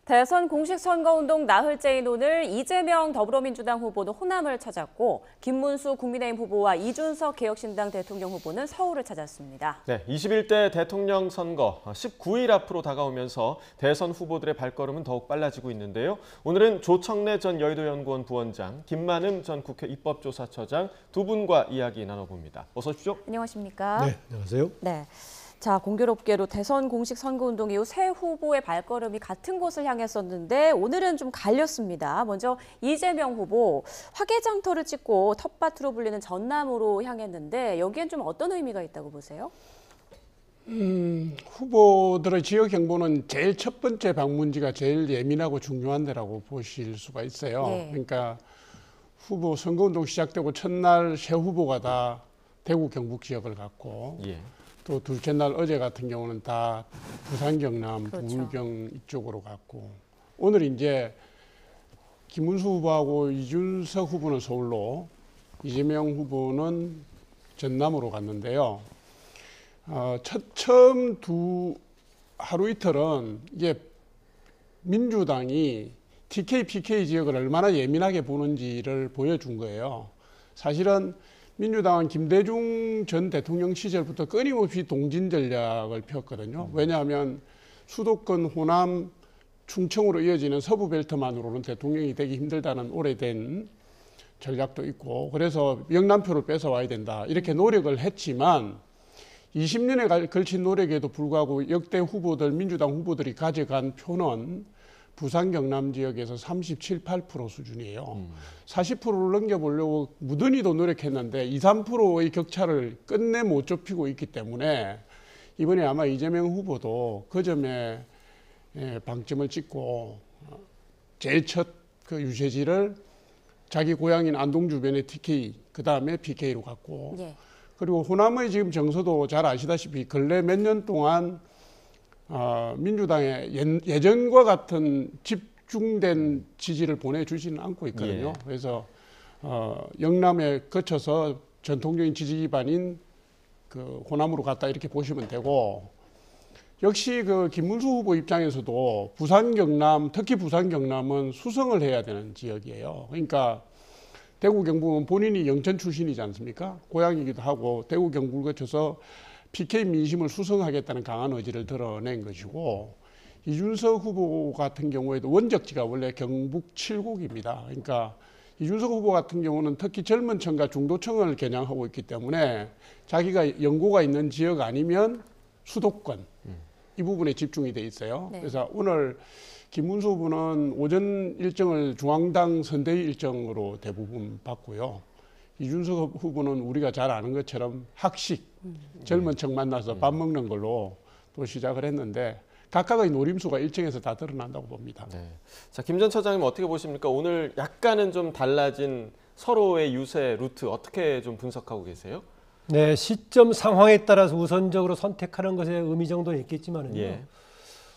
대선 공식 선거운동 나흘째인 오늘 이재명 더불어민주당 후보는 호남을 찾았고 김문수 국민의힘 후보와 이준석 개혁신당 대통령 후보는 서울을 찾았습니다. 네, 21대 대통령 선거 19일 앞으로 다가오면서 대선 후보들의 발걸음은 더욱 빨라지고 있는데요. 오늘은 조청래 전 여의도연구원 부원장, 김만흠 전 국회 입법조사처장 두 분과 이야기 나눠봅니다. 어서 오십시오. 안녕하십니까? 네, 안녕하세요. 네. 자, 공교롭게도 대선 공식 선거운동 이후 새 후보의 발걸음이 같은 곳을 향했었는데 오늘은 좀 갈렸습니다. 먼저 이재명 후보 화개장터를 찍고 텃밭으로 불리는 전남으로 향했는데 여기엔 좀 어떤 의미가 있다고 보세요? 후보들의 지역 행보는 제일 첫 번째 방문지가 제일 예민하고 중요한 데라고 보실 수가 있어요. 네. 그러니까 후보 선거운동 시작되고 첫날 새 후보가 다 대구 경북 지역을 갔고 또 둘째 날 어제 같은 경우는 다 부산 경남 부울경 이쪽으로 갔고 오늘 이제 김문수 후보하고 이준석 후보는 서울로 이재명 후보는 전남으로 갔는데요. 처음 하루 이틀은 이게 민주당이 TK, PK 지역을 얼마나 예민하게 보는지를 보여준 거예요. 사실은 민주당은 김대중 전 대통령 시절부터 끊임없이 동진 전략을 폈거든요. 왜냐하면 수도권 호남 충청으로 이어지는 서부 벨트만으로는 대통령이 되기 힘들다는 오래된 전략도 있고 그래서 영남표를 뺏어와야 된다 이렇게 노력을 했지만 20년에 걸친 노력에도 불구하고 역대 후보들 민주당 후보들이 가져간 표는 부산 경남 지역에서 37, 8% 수준이에요. 40%를 넘겨보려고 무던히도 노력했는데 2, 3%의 격차를 끝내 못 좁히고 있기 때문에 이번에 아마 이재명 후보도 그 점에 방점을 찍고 제일 첫 그 유세지를 자기 고향인 안동 주변의 TK 그 다음에 PK로 갔고 그리고 호남의 지금 정서도 잘 아시다시피 근래 몇 년 동안 민주당의 예전과 같은 집중된 지지를 보내주지는 않고 있거든요. 그래서 영남에 거쳐서 전통적인 지지 기반인 그 호남으로 갔다 이렇게 보시면 되고 역시 그 김문수 후보 입장에서도 부산 경남 특히 부산 경남은 수성을 해야 되는 지역이에요. 그러니까 대구 경북은 본인이 영천 출신이지 않습니까? 고향이기도 하고 대구 경북을 거쳐서 PK 민심을 수성하겠다는 강한 의지를 드러낸 것이고 이준석 후보 같은 경우에도 원적지가 원래 경북 칠곡입니다. 그러니까 이준석 후보 같은 경우는 특히 젊은 층과 중도층을 겨냥하고 있기 때문에 자기가 연고가 있는 지역 아니면 수도권 이 부분에 집중이 돼 있어요. 그래서 오늘 김문수 후보는 오전 일정을 중앙당 선대위 일정으로 대부분 받고요. 이준석 후보는 우리가 잘 아는 것처럼 학식, 젊은 층 만나서 밥 먹는 걸로 또 시작을 했는데 각각의 노림수가 일정에서 다 드러난다고 봅니다. 자, 김 전 차장님 어떻게 보십니까? 오늘 약간은 좀 달라진 서로의 유세 루트 어떻게 좀 분석하고 계세요? 네, 시점 상황에 따라서 우선적으로 선택하는 것에 의미 정도는 있겠지만은요.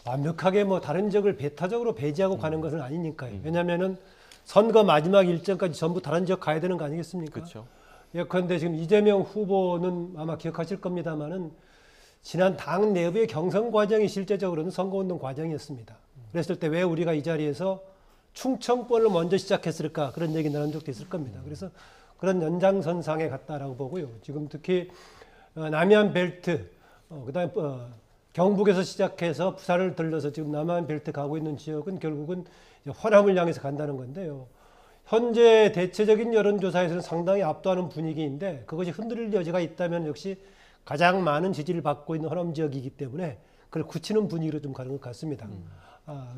완벽하게 뭐 다른 지역을 배타적으로 배제하고 가는 것은 아니니까요. 왜냐하면은 선거 마지막 일정까지 전부 다른 지역 가야 되는 거 아니겠습니까? 그렇죠. 예컨대 지금 이재명 후보는 아마 기억하실 겁니다만은 지난 당 내부의 경선 과정이 실제적으로는 선거운동 과정이었습니다. 그랬을 때 왜 우리가 이 자리에서 충청권을 먼저 시작했을까 그런 얘기 나눈 적도 있을 겁니다. 그래서 그런 연장선상에 갔다라고 보고요. 지금 특히 남해안 벨트, 그다음에 경북에서 시작해서 부산을 들러서 지금 남해안 벨트 가고 있는 지역은 결국은 호남을 향해서 간다는 건데요. 현재 대체적인 여론조사에서는 상당히 압도하는 분위기인데 그것이 흔들릴 여지가 있다면 역시 가장 많은 지지를 받고 있는 호남 지역이기 때문에 그걸 굳히는 분위기로 좀 가는 것 같습니다.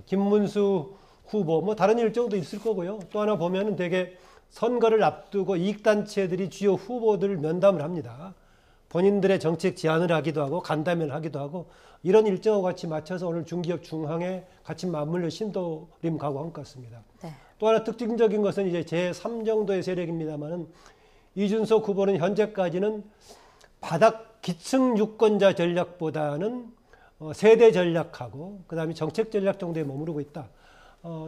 김문수 후보 뭐 다른 일정도 있을 거고요. 또 하나 보면은 되게 선거를 앞두고 이익단체들이 주요 후보들을 면담을 합니다. 본인들의 정책 제안을 하기도 하고 간담회를 하기도 하고 이런 일정과 같이 맞춰서 오늘 중기업 중항에 같이 맞물려 신도림 가고 한 것 같습니다. 또 하나 특징적인 것은 이제 제3 정도의 세력입니다만은 이준석 후보는 현재까지는 바닥 기층 유권자 전략보다는 세대 전략하고 그다음에 정책 전략 정도에 머무르고 있다.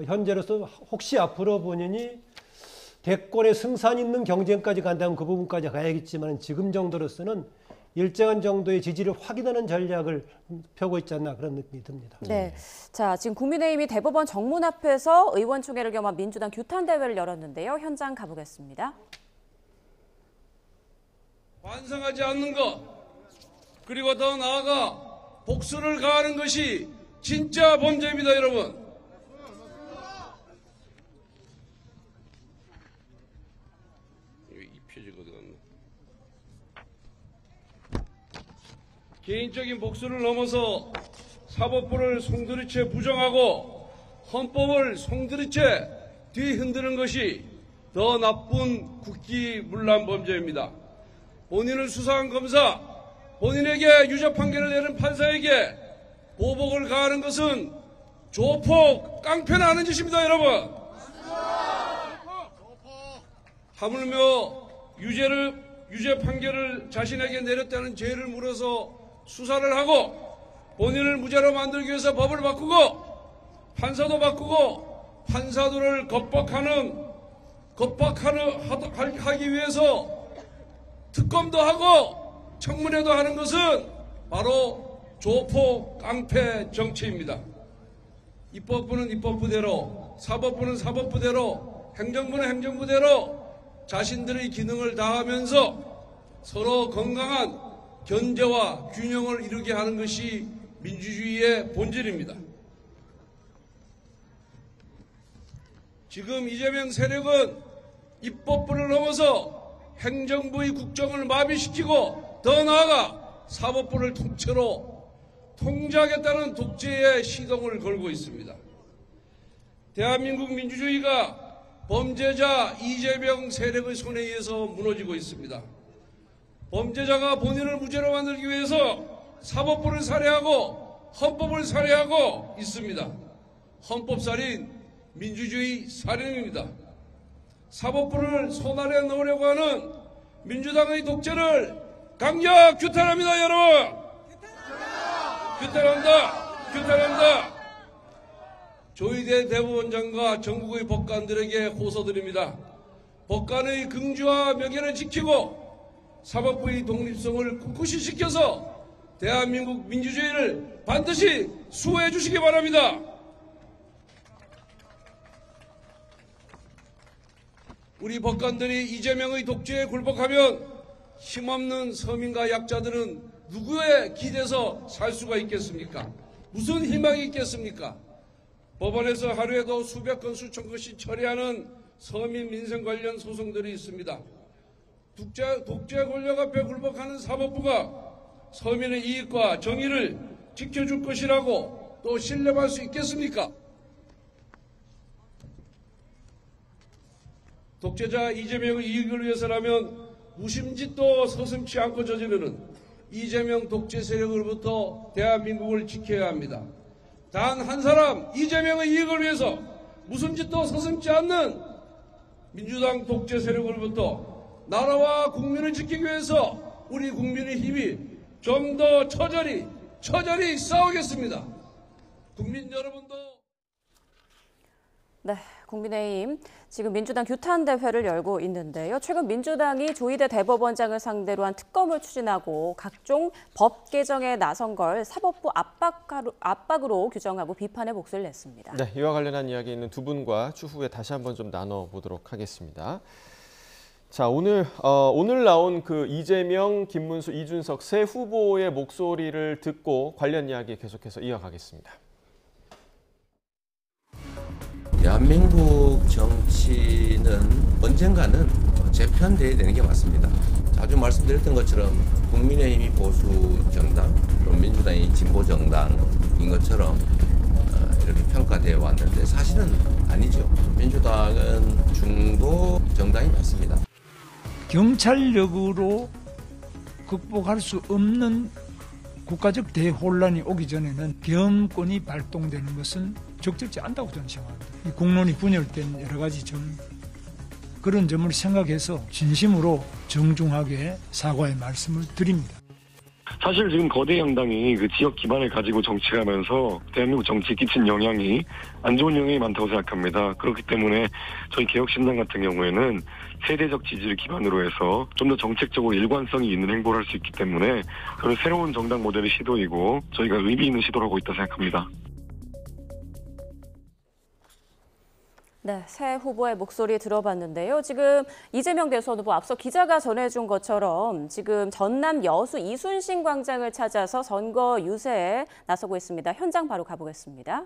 현재로서 혹시 앞으로 본인이 대권에 승산 있는 경쟁까지 간다면 그 부분까지 가야겠지만 지금 정도로서는 일정한 정도의 지지를 확인하는 전략을 펴고 있지 않나 그런 느낌이 듭니다. 네. 자, 지금 국민의힘이 대법원 정문 앞에서 의원총회를 겸한 민주당 규탄 대회를 열었는데요. 현장 가보겠습니다. 반성하지 않는 것, 그리고 더 나아가 복수를 가하는 것이 진짜 범죄입니다, 여러분. 이 표지가 어디 갔나? 개인적인 복수를 넘어서 사법부를 송두리째 부정하고 헌법을 송두리째 뒤흔드는 것이 더 나쁜 국기문란 범죄입니다. 본인을 수사한 검사, 본인에게 유죄 판결을 내린 판사에게 보복을 가하는 것은 조폭, 깡패나 하는 짓입니다, 여러분. 하물며 유죄 판결을 자신에게 내렸다는 죄를 물어서 수사를 하고 본인을 무죄로 만들기 위해서 법을 바꾸고 판사도 바꾸고 판사들을 겁박하기 위해서 특검도 하고 청문회도 하는 것은 바로 조폭 깡패 정치입니다. 입법부는 입법부대로, 사법부는 사법부대로, 행정부는 행정부대로 자신들의 기능을 다하면서 서로 건강한 견제와 균형을 이루게 하는 것이 민주주의의 본질입니다. 지금 이재명 세력은 입법부를 넘어서 행정부의 국정을 마비시키고 더 나아가 사법부를 통째로 통제하겠다는 독재의 시동을 걸고 있습니다. 대한민국 민주주의가 범죄자 이재명 세력의 손에 의해서 무너지고 있습니다. 범죄자가 본인을 무죄로 만들기 위해서 사법부를 살해하고 헌법을 살해하고 있습니다. 헌법살인, 민주주의 살인입니다. 사법부를 손아래 넣으려고 하는 민주당의 독재를 강력 규탄합니다, 여러분! 규탄합니다! 조희대 대법원장과 전국의 법관들에게 호소드립니다. 법관의 긍지와 명예를 지키고 사법부의 독립성을 굳굳이 지켜서 대한민국 민주주의를 반드시 수호해 주시기 바랍니다. 우리 법관들이 이재명의 독재에 굴복하면 힘없는 서민과 약자들은 누구에 기대서 살 수가 있겠습니까? 무슨 희망이 있겠습니까? 법원에서 하루에도 수백 건, 수천 건씩 처리하는 서민 민생 관련 소송들이 있습니다. 독재 권력 앞에 굴복하는 사법부가 서민의 이익과 정의를 지켜줄 것이라고 또 신뢰할 수 있겠습니까? 독재자 이재명의 이익을 위해서라면 무심짓도 서슴지 않고 저지르는 이재명 독재 세력으로부터 대한민국을 지켜야 합니다. 단 한 사람 이재명의 이익을 위해서 무심짓도 서슴지 않는 민주당 독재 세력으로부터 나라와 국민을 지키기 위해서 우리 국민의 힘이 좀 더 처절히 싸우겠습니다. 국민 여러분도. 네, 국민의힘 지금 민주당 규탄 대회를 열고 있는데요. 최근 민주당이 조희대 대법원장을 상대로 한 특검을 추진하고 각종 법 개정에 나선 걸 사법부 압박으로 규정하고 비판의 목소리를 냈습니다. 네, 이와 관련한 이야기 있는 두 분과 추후에 다시 한번 좀 나눠보도록 하겠습니다. 자, 오늘 나온 그 이재명, 김문수, 이준석 세 후보의 목소리를 듣고 관련 이야기 계속해서 이어가겠습니다. 대한민국 정치는 언젠가는 재편돼야 되는 게 맞습니다. 자주 말씀드렸던 것처럼 국민의힘이 보수 정당, 또 민주당이 진보 정당인 것처럼 이렇게 평가되어 왔는데 사실은 아니죠. 민주당은 중도 정당이 맞습니다. 경찰력으로 극복할 수 없는 국가적 대혼란이 오기 전에는 계엄권이 발동되는 것은 적절치 않다고 저는 생각합니다. 이 공론이 분열된 여러 가지 그런 점을 생각해서 진심으로 정중하게 사과의 말씀을 드립니다. 사실 지금 거대 양당이 그 지역 기반을 가지고 정치하면서 대한민국 정치에 끼친 영향이 안 좋은 영향이 많다고 생각합니다. 그렇기 때문에 저희 개혁신당 같은 경우에는 세대적 지지를 기반으로 해서 좀 더 정책적으로 일관성이 있는 행보를 할 수 있기 때문에 그런 새로운 정당 모델의 시도이고 저희가 의미 있는 시도를 하고 있다 생각합니다. 네, 새 후보의 목소리 들어봤는데요. 지금 이재명 대선 후보 앞서 기자가 전해준 것처럼 지금 전남 여수 이순신 광장을 찾아서 선거 유세에 나서고 있습니다. 현장 바로 가보겠습니다.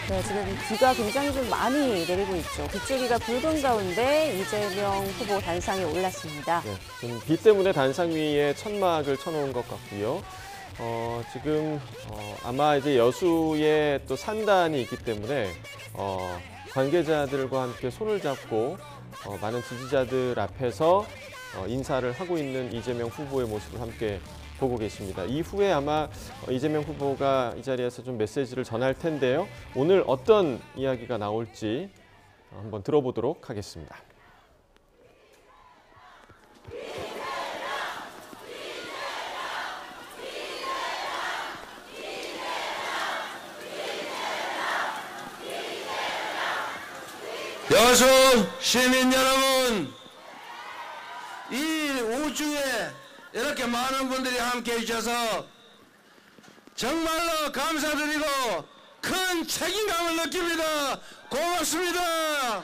네, 지금 비가 굉장히 좀 많이 내리고 있죠. 빗줄기가 굵은 가운데 이재명 후보 단상에 올랐습니다. 네, 지금 비 때문에 단상 위에 천막을 쳐놓은 것 같고요. 지금 아마 이제 여수에 또 산단이 있기 때문에 관계자들과 함께 손을 잡고 많은 지지자들 앞에서 인사를 하고 있는 이재명 후보의 모습을 함께 보고 계십니다. 이후에 아마 이재명 후보가 이 자리에서 좀 메시지를 전할 텐데요. 오늘 어떤 이야기가 나올지 한번 들어보도록 하겠습니다. 여수 시민 여러분, 이 우주에 이렇게 많은 분들이 함께해 주셔서 정말로 감사드리고 큰 책임감을 느낍니다. 고맙습니다.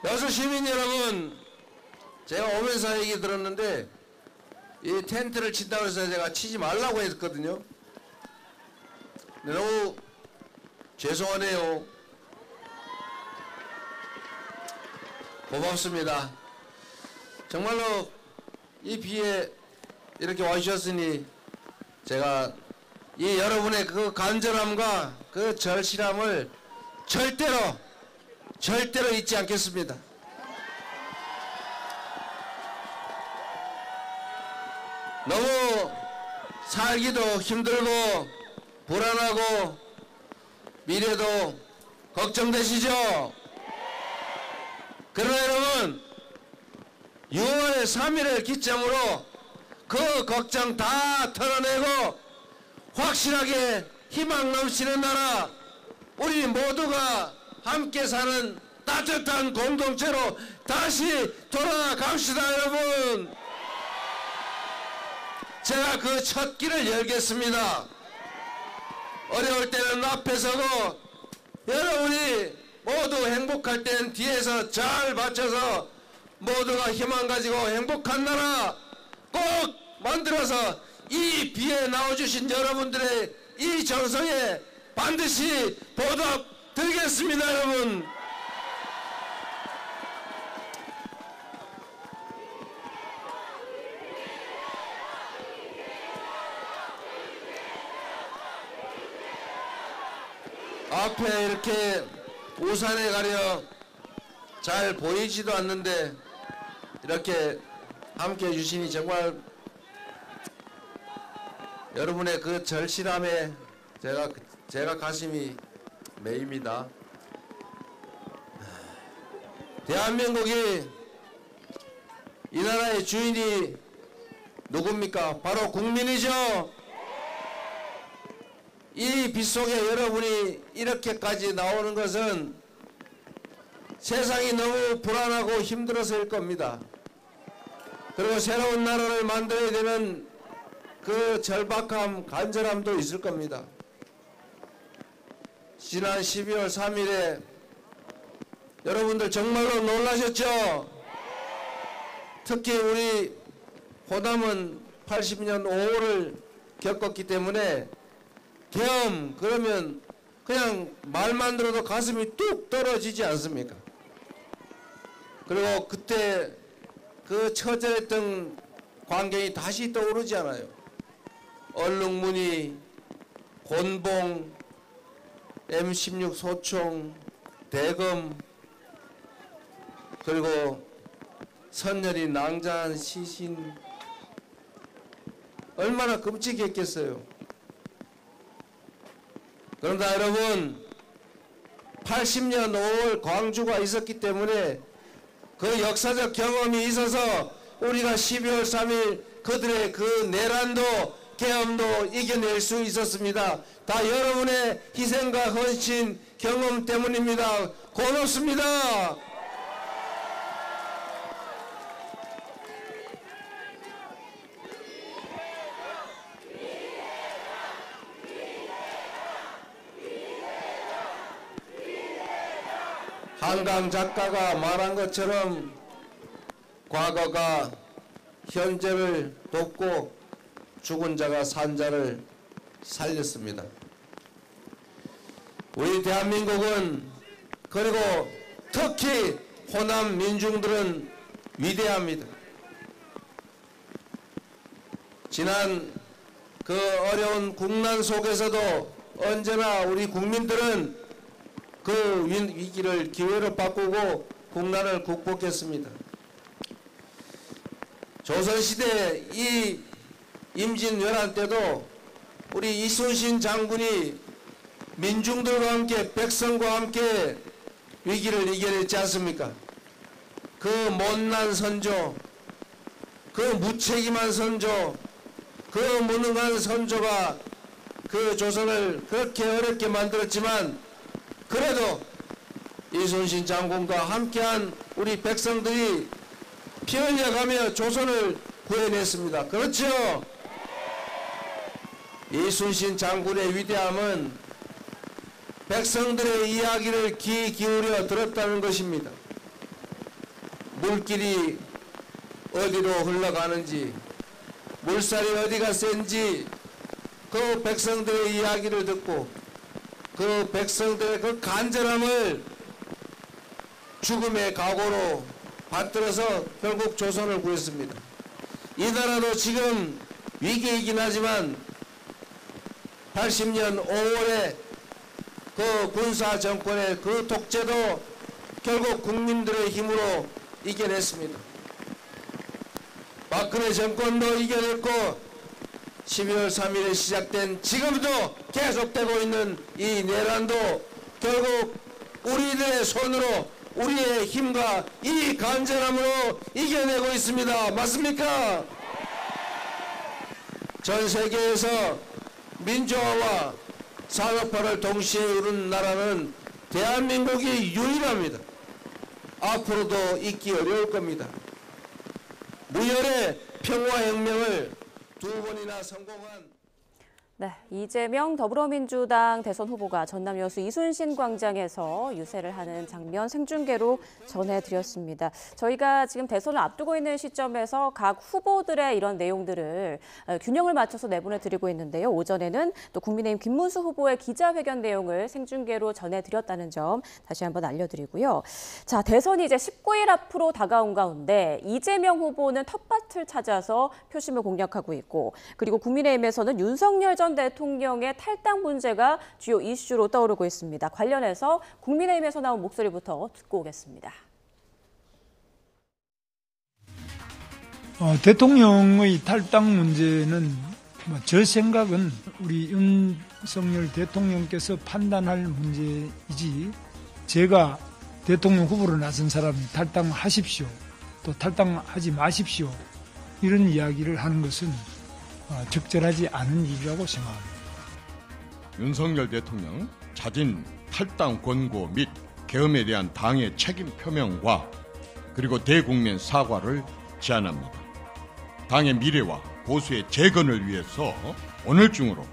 여수 시민 여러분, 제가 오면서 얘기 들었는데 이 텐트를 친다고 해서 제가 치지 말라고 했거든요. 너무 죄송하네요. 고맙습니다. 정말로 이 비에 이렇게 와주셨으니 제가 이 여러분의 그 간절함과 그 절실함을 절대로 잊지 않겠습니다. 너무 살기도 힘들고 불안하고 미래도 걱정되시죠? 그러나 여러분, 6월 3일을 기점으로 그 걱정 다 털어내고 확실하게 희망 넘치는 나라, 우리 모두가 함께 사는 따뜻한 공동체로 다시 돌아갑시다. 여러분, 제가 그 첫 길을 열겠습니다. 어려울 때는 앞에 서고 여러분이 모두 행복할 땐 뒤에서 잘 받쳐서 모두가 희망 가지고 행복한 나라 꼭 만들어서 이 비에 나와주신 여러분들의 이 정성에 반드시 보답 드리겠습니다. 여러분, 앞에 이렇게 우산에 가려 잘 보이지도 않는데 이렇게 함께 해주시니 정말 여러분의 그 절실함에 제가 가슴이 메입니다. 대한민국이 이 나라의 주인이 누굽니까? 바로 국민이죠. 이 빗속에 여러분이 이렇게까지 나오는 것은 세상이 너무 불안하고 힘들어서일 겁니다. 그리고 새로운 나라를 만들어야 되는 그 절박함, 간절함도 있을 겁니다. 지난 12월 3일에 여러분들 정말로 놀라셨죠? 특히 우리 호남은 80년 5.5를 겪었기 때문에 계엄 그러면 그냥 말만 들어도 가슴이 뚝 떨어지지 않습니까? 그리고 그때 그 처절했던 광경이 다시 떠오르지 않아요. 얼룩무늬, 곤봉, M16 소총, 대검, 그리고 선열이 낭자한 시신, 얼마나 끔찍했겠어요. 그런데 여러분, 80년 5월 광주가 있었기 때문에 그 역사적 경험이 있어서 우리가 12월 3일 그들의 그 내란도 계엄도 이겨낼 수 있었습니다. 다 여러분의 희생과 헌신 경험 때문입니다. 고맙습니다. 한강 작가가 말한 것처럼 과거가 현재를 돕고 죽은 자가 산 자를 살렸습니다. 우리 대한민국은 그리고 특히 호남 민중들은 위대합니다. 지난 그 어려운 국난 속에서도 언제나 우리 국민들은 그 위기를 기회로 바꾸고 국난을 극복했습니다. 조선시대 이 임진왜란 때도 우리 이순신 장군이 민중들과 함께 백성과 함께 위기를 이겨냈지 않습니까? 그 못난 선조, 그 무책임한 선조, 그 무능한 선조가 그 조선을 그렇게 어렵게 만들었지만 그래도 이순신 장군과 함께한 우리 백성들이 피 흘려가며 조선을 구해냈습니다. 그렇죠? 이순신 장군의 위대함은 백성들의 이야기를 귀 기울여 들었다는 것입니다. 물길이 어디로 흘러가는지, 물살이 어디가 센지 그 백성들의 이야기를 듣고 그 백성들의 그 간절함을 죽음의 각오로 받들어서 결국 조선을 구했습니다. 이 나라도 지금 위기이긴 하지만 80년 5월에 그 군사 정권의 그 독재도 결국 국민들의 힘으로 이겨냈습니다. 박근혜 정권도 이겨냈고 12월 3일에 시작된 지금도 계속되고 있는 이 내란도 결국 우리들의 손으로 우리의 힘과 이 간절함으로 이겨내고 있습니다. 맞습니까? 전 세계에서 민주화와 산업화를 동시에 이룬 나라는 대한민국이 유일합니다. 앞으로도 있기 어려울 겁니다. 무열의 평화혁명을 2번이나 성공한 네, 이재명 더불어민주당 대선 후보가 전남 여수 이순신 광장에서 유세를 하는 장면 생중계로 전해드렸습니다. 저희가 지금 대선을 앞두고 있는 시점에서 각 후보들의 이런 내용들을 균형을 맞춰서 내보내드리고 있는데요. 오전에는 또 국민의힘 김문수 후보의 기자회견 내용을 생중계로 전해드렸다는 점 다시 한번 알려드리고요. 자, 대선이 이제 19일 앞으로 다가온 가운데 이재명 후보는 텃밭을 찾아서 표심을 공략하고 있고, 그리고 국민의힘에서는 윤석열 전 대통령의 탈당 문제가 주요 이슈로 떠오르고 있습니다. 관련해서 국민의힘에서 나온 목소리부터 듣고 오겠습니다. 대통령의 탈당 문제는 제 생각은 우리 윤석열 대통령께서 판단할 문제이지, 제가 대통령 후보로 나선 사람이 탈당하십시오, 또 탈당하지 마십시오, 이런 이야기를 하는 것은 적절하지 않은 일이라고 생각합니다. 윤석열 대통령 자진 탈당 권고 및 계엄에 대한 당의 책임 표명과 그리고 대국민 사과를 제안합니다. 당의 미래와 보수의 재건을 위해서 오늘 중으로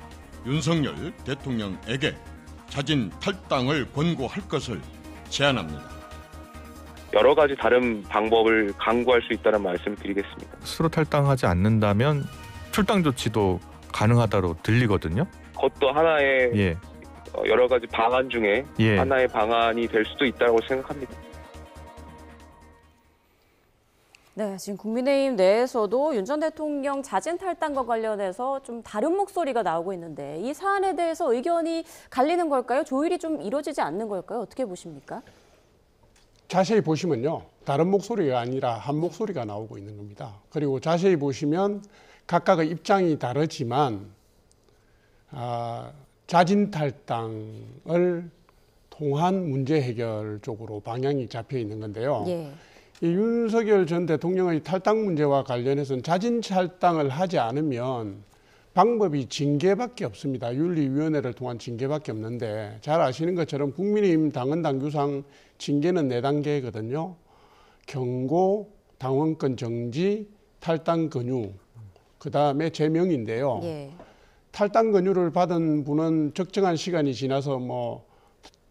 윤석열 대통령에게 자진 탈당을 권고할 것을 제안합니다. 여러 가지 다른 방법을 강구할 수 있다는 말씀을 드리겠습니다. 스스로 탈당하지 않는다면 출당 조치도 가능하다로 들리거든요. 그것도 하나의 여러 가지 방안 중에 하나의 방안이 될 수도 있다고 생각합니다. 네, 지금 국민의힘 내에서도 윤 전 대통령 자진 탈당과 관련해서 좀 다른 목소리가 나오고 있는데, 이 사안에 대해서 의견이 갈리는 걸까요? 조율이 좀 이루어지지 않는 걸까요? 어떻게 보십니까? 자세히 보시면요, 다른 목소리가 아니라 한 목소리가 나오고 있는 겁니다. 그리고 자세히 보시면 각각의 입장이 다르지만 자진 탈당을 통한 문제 해결 쪽으로 방향이 잡혀 있는 건데요. 예. 이 윤석열 전 대통령의 탈당 문제와 관련해서는 자진 탈당을 하지 않으면 방법이 징계밖에 없습니다. 윤리위원회를 통한 징계밖에 없는데 잘 아시는 것처럼 국민의힘 당헌 당규상 징계는 4단계거든요. 경고, 당원권 정지, 탈당 권유, 그 다음에 제명인데요. 예. 탈당 권유를 받은 분은 적정한 시간이 지나서 뭐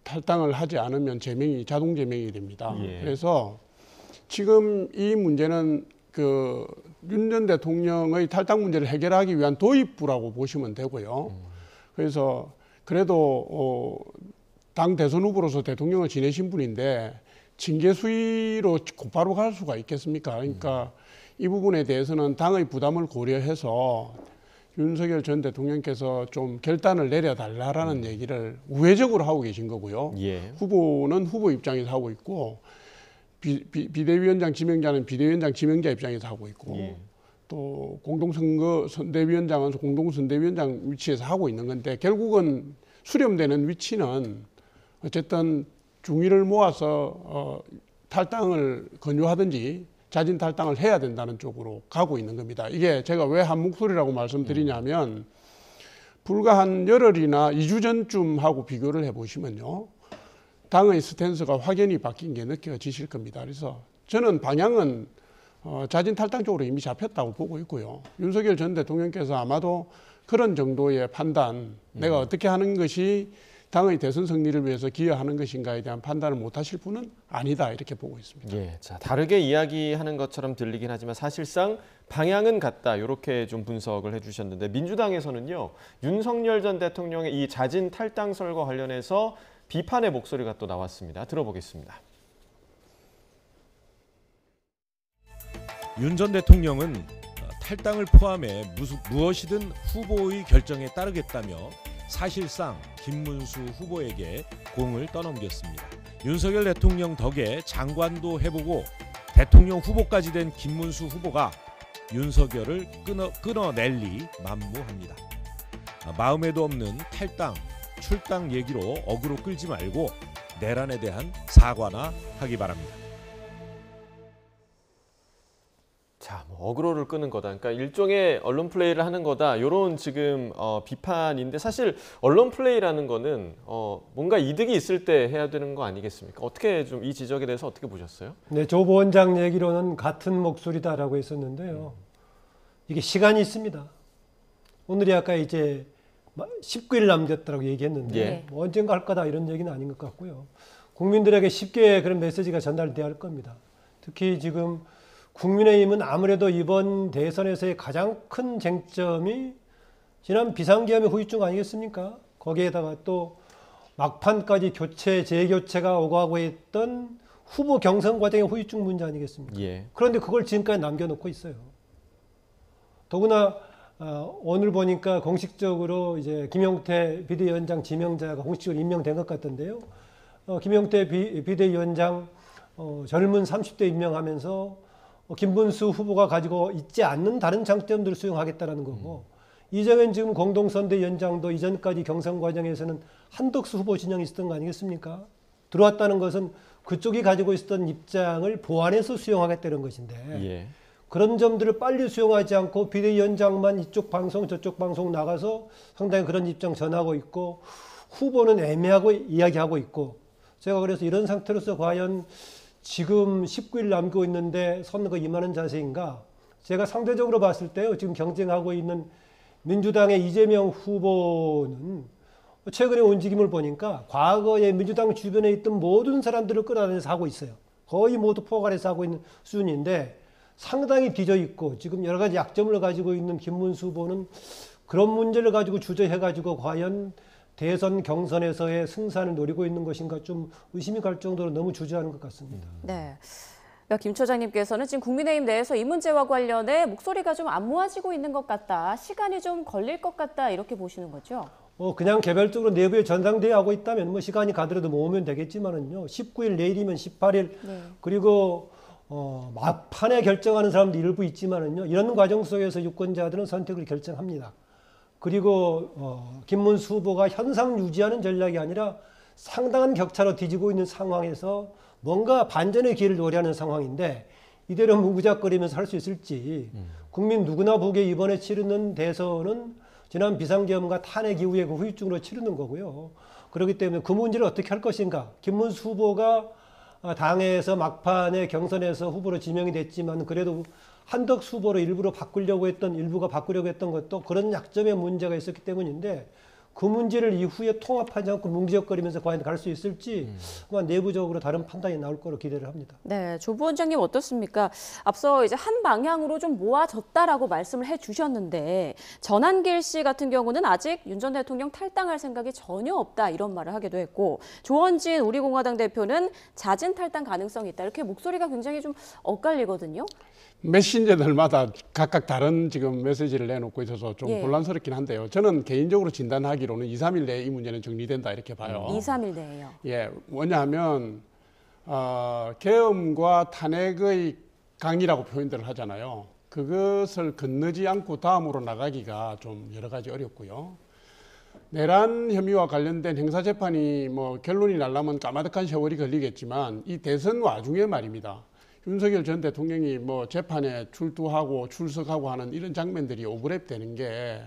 탈당을 하지 않으면 제명이 자동 제명이 됩니다. 예. 그래서 지금 이 문제는 그 윤 전 대통령의 탈당 문제를 해결하기 위한 도입부라고 보시면 되고요. 그래서 그래도 당 대선 후보로서 대통령을 지내신 분인데 징계 수위로 곧바로 갈 수가 있겠습니까? 그러니까 이 부분에 대해서는 당의 부담을 고려해서 윤석열 전 대통령께서 좀 결단을 내려달라라는 얘기를 우회적으로 하고 계신 거고요. 예. 후보는 후보 입장에서 하고 있고 비대위원장 지명자는 비대위원장 지명자 입장에서 하고 있고 예. 또 공동선거 선대위원장은 공동선대위원장 위치에서 하고 있는 건데 결국은 수렴되는 위치는 어쨌든 중의를 모아서 탈당을 권유하든지 자진 탈당을 해야 된다는 쪽으로 가고 있는 겁니다. 이게 제가 왜 한 목소리라고 말씀드리냐면 불과 한 열흘이나 2주 전쯤하고 비교를 해보시면요. 당의 스탠스가 확연히 바뀐 게 느껴지실 겁니다. 그래서 저는 방향은 자진 탈당 쪽으로 이미 잡혔다고 보고 있고요. 윤석열 전 대통령께서 아마도 그런 정도의 판단, 내가 어떻게 하는 것이 당의 대선 승리를 위해서 기여하는 것인가에 대한 판단을 못 하실 분은 아니다 이렇게 보고 있습니다. 예, 자, 다르게 이야기하는 것처럼 들리긴 하지만 사실상 방향은 같다 이렇게 좀 분석을 해주셨는데 민주당에서는요. 윤석열 전 대통령의 이 자진 탈당설과 관련해서 비판의 목소리가 또 나왔습니다. 들어보겠습니다. 윤 전 대통령은 탈당을 포함해 무엇이든 후보의 결정에 따르겠다며 사실상 김문수 후보에게 공을 떠넘겼습니다. 윤석열 대통령 덕에 장관도 해보고 대통령 후보까지 된 김문수 후보가 윤석열을 끊어낼 리 만무합니다. 마음에도 없는 탈당, 출당 얘기로 어그로 끌지 말고 내란에 대한 사과나 하기 바랍니다. 자, 뭐 어그로를 끄는 거다. 그러니까 일종의 언론 플레이를 하는 거다. 이런 지금 비판인데 사실 언론 플레이라는 거는 뭔가 이득이 있을 때 해야 되는 거 아니겠습니까? 어떻게 좀 이 지적에 대해서 어떻게 보셨어요? 네, 조 부원장 얘기로는 같은 목소리다라고 했었는데요. 이게 시간이 있습니다. 오늘이 아까 이제 19일 남겼다고 얘기했는데 예. 뭐 언젠가 할 거다 이런 얘기는 아닌 것 같고요. 국민들에게 쉽게 그런 메시지가 전달돼야 할 겁니다. 특히 지금 국민의힘은 아무래도 이번 대선에서의 가장 큰 쟁점이 지난 비상계엄의 후유증 아니겠습니까? 거기에다가 또 막판까지 재교체가 오가고 있던 후보 경선 과정의 후유증 문제 아니겠습니까? 예. 그런데 그걸 지금까지 남겨놓고 있어요. 더구나 오늘 보니까 공식적으로 이제 김용태 비대위원장 지명자가 공식적으로 임명된 것 같던데요. 김용태 비대위원장 젊은 30대 임명하면서 김문수 후보가 가지고 있지 않는 다른 장점들을 수용하겠다는 거고 이정현 지금 공동선대위원장도 이전까지 경선 과정에서는 한덕수 후보 진영이 있었던 거 아니겠습니까? 들어왔다는 것은 그쪽이 가지고 있었던 입장을 보완해서 수용하겠다는 것인데 예. 그런 점들을 빨리 수용하지 않고 비대위원장만 이쪽 방송 저쪽 방송 나가서 상당히 그런 입장 전하고 있고 후보는 애매하고 이야기하고 있고 제가 그래서 이런 상태로서 과연 지금 19일 남고 있는데 선거 임하는 자세인가? 제가 상대적으로 봤을 때요. 지금 경쟁하고 있는 민주당의 이재명 후보는 최근에 움직임을 보니까 과거에 민주당 주변에 있던 모든 사람들을 끌어안아서 하고 있어요. 거의 모두 포괄해서 하고 있는 수준인데 상당히 뒤져 있고 지금 여러 가지 약점을 가지고 있는 김문수 후보는 그런 문제를 가지고 주저해가지고 과연 대선 경선에서의 승산을 노리고 있는 것인가 좀 의심이 갈 정도로 너무 주저하는 것 같습니다. 네. 김 처장님께서는 지금 국민의힘 내에서 이 문제와 관련해 목소리가 좀 안 모아지고 있는 것 같다. 시간이 좀 걸릴 것 같다. 이렇게 보시는 거죠? 그냥 개별적으로 내부에 전당대회 하고 있다면 뭐 시간이 가더라도 모으면 되겠지만은요. 19일 내일이면 18일 네. 그리고 막판에 결정하는 사람도 일부 있지만은요. 이런 과정 속에서 유권자들은 선택을 결정합니다. 그리고 김문수 후보가 현상 유지하는 전략이 아니라 상당한 격차로 뒤지고 있는 상황에서 뭔가 반전의 기회를 노래하는 상황인데 이대로 무구작거리면서 할 수 있을지 국민 누구나 보기에 이번에 치르는 대선은 지난 비상계엄과 탄핵 이후에 그 후유증으로 치르는 거고요. 그렇기 때문에 그 문제를 어떻게 할 것인가. 김문수 후보가 당에서 막판에 경선에서 후보로 지명이 됐지만 그래도 한덕수 후보로 일부가 바꾸려고 했던 것도 그런 약점의 문제가 있었기 때문인데 그 문제를 이후에 통합하지 않고 뭉지적거리면서 과연 갈 수 있을지 아마 내부적으로 다른 판단이 나올 거로 기대를 합니다. 네, 조 부원장님 어떻습니까? 앞서 이제 한 방향으로 좀 모아졌다라고 말씀을 해주셨는데 전한길 씨 같은 경우는 아직 윤 전 대통령 탈당할 생각이 전혀 없다 이런 말을 하기도 했고 조원진 우리공화당 대표는 자진 탈당 가능성이 있다 이렇게 목소리가 굉장히 좀 엇갈리거든요. 메신저들마다 각각 다른 지금 메시지를 내놓고 있어서 좀 혼란스럽긴 한데요. 저는 개인적으로 진단하기로는 2, 3일 내에 이 문제는 정리된다 이렇게 봐요. 2, 3일 내에요. 예, 뭐냐면 계엄과 탄핵의 강이라고 표현들을 하잖아요. 그것을 건너지 않고 다음으로 나가기가 좀 여러 가지 어렵고요. 내란 혐의와 관련된 형사재판이 뭐 결론이 나려면 까마득한 세월이 걸리겠지만 이 대선 와중에 말입니다. 윤석열 전 대통령이 뭐 재판에 출두하고 출석하고 하는 이런 장면들이 오버랩 되는 게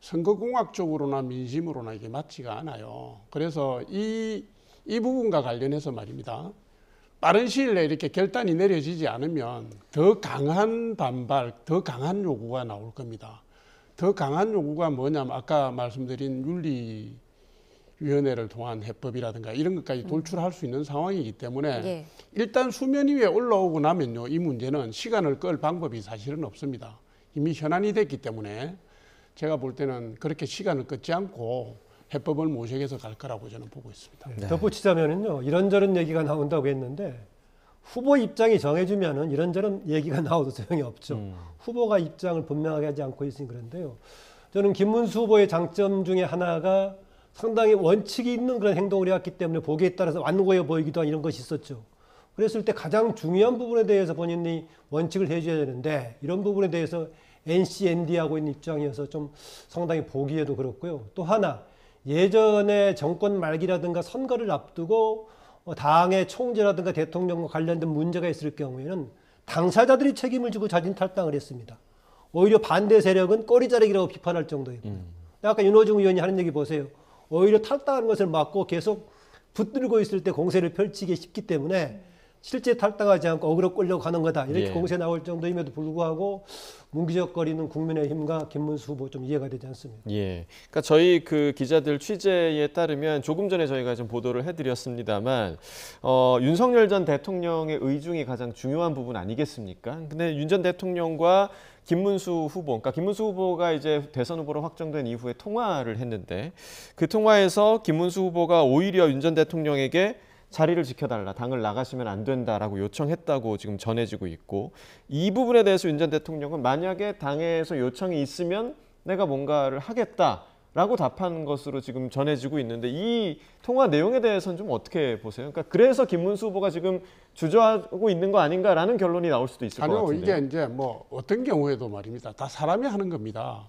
선거공학적으로나 민심으로나 이게 맞지가 않아요. 그래서 이 부분과 관련해서 말입니다. 빠른 시일 내에 이렇게 결단이 내려지지 않으면 더 강한 반발, 더 강한 요구가 나올 겁니다. 더 강한 요구가 뭐냐면 아까 말씀드린 윤리위원회를 통한 해법이라든가 이런 것까지 돌출할 수 있는 상황이기 때문에 일단 수면 위에 올라오고 나면요, 이 문제는 시간을 끌 방법이 사실은 없습니다. 이미 현안이 됐기 때문에 제가 볼 때는 그렇게 시간을 끌지 않고 해법을 모색해서 갈 거라고 저는 보고 있습니다. 네. 덧붙이자면요, 이런저런 얘기가 나온다고 했는데 후보 입장이 정해지면은 이런저런 얘기가 나와도 소용이 없죠. 후보가 입장을 분명하게 하지 않고 있으니 그런데요. 저는 김문수 후보의 장점 중에 하나가 상당히 원칙이 있는 그런 행동을 해왔기 때문에 보기에 따라서 완고해 보이기도 한 이런 것이 있었죠. 그랬을 때 가장 중요한 부분에 대해서 본인이 원칙을 해줘야 되는데 이런 부분에 대해서 NCND하고 있는 입장이어서 좀 상당히 보기에도 그렇고요. 또 하나, 예전에 정권 말기라든가 선거를 앞두고 당의 총재라든가 대통령과 관련된 문제가 있을 경우에는 당사자들이 책임을 지고 자진 탈당을 했습니다. 오히려 반대 세력은 꼬리자르기라고 비판할 정도이고요. 아까 윤호중 의원이 하는 얘기 보세요. 오히려 탈당하는 것을 막고 계속 붙들고 있을 때 공세를 펼치기 쉽기 때문에 실제 탈당하지 않고 어그로 끌려고 하는 거다. 이렇게 공세 나올 정도임에도 불구하고 문기적거리는 국민의힘과 김문수 후보 좀 이해가 되지 않습니다. 예, 그러니까 저희 그 기자들 취재에 따르면 조금 전에 저희가 좀 보도를 해드렸습니다만 윤석열 전 대통령의 의중이 가장 중요한 부분 아니겠습니까? 근데 윤 전 대통령과 김문수 후보, 그러니까 김문수 후보가 이제 대선 후보로 확정된 이후에 통화를 했는데 그 통화에서 김문수 후보가 오히려 윤 전 대통령에게 자리를 지켜달라, 당을 나가시면 안 된다라고 요청했다고 지금 전해지고 있고 이 부분에 대해서 윤 전 대통령은 만약에 당에서 요청이 있으면 내가 뭔가를 하겠다라고 답한 것으로 지금 전해지고 있는데 이 통화 내용에 대해서는 좀 어떻게 보세요? 그러니까 그래서 김문수 후보가 지금 주저하고 있는 거 아닌가라는 결론이 나올 수도 있을 것 같은데. 이게 이제 뭐 어떤 경우에도 말입니다. 다 사람이 하는 겁니다.